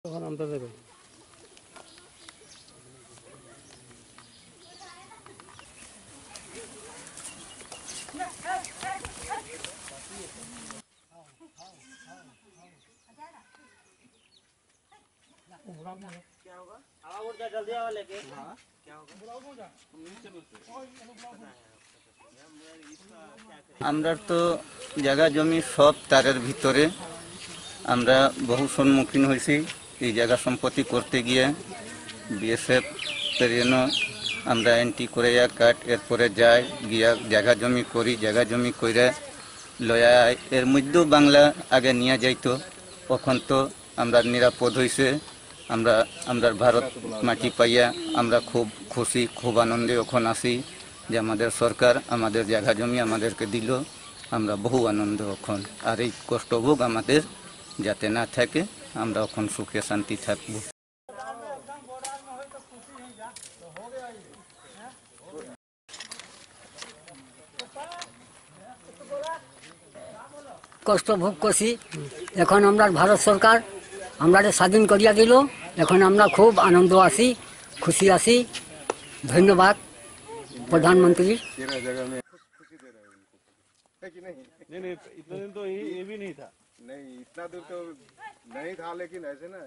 তখন আমরা দেবে क्या होगा? हवा उड़ जा जल्दी हवा लेके। हाँ क्या होगा? আমরা তো জায়গা জমি সব তারের ভিতরে আমরা বহু সম্মুখীন হয়েছি এই জায়গা সম্পত্তি করতে গিয়ে বিএসএফ জন্য আমরা এন্ট্রি করে কাট এরপরে যাই গিয়া জায়গা জমি করি জায়গা জমি করে লয়া এর মধ্যেও বাংলা আগে নিয়ে যাইতো তখন তো আমরা নিরাপদ হয়েছে আমরা ভারত মাটি পাইয়া আমরা খুব খুশি খুব আনন্দে ওখান আসি যে আমাদের সরকার আমাদের জায়গা জমি আমাদেরকে দিল আমরা বহু আনন্দ ওখান আর এই কষ্টভোগ আমাদের যাতে না থাকে আমরা ওখান সুখে শান্তি থাকবো। কষ্ট ভোগ করছি এখন আমরা ভারত সরকার আমরা স্বাধীন করিয়া দিল এখন আমরা খুব আনন্দ আছি খুশি আছি ধন্যবাদ प्रधानमंत्री। नहीं इतना दिन तो ये भी नहीं था। नहीं इतना दूर तो नहीं था लेकिन ऐसे ना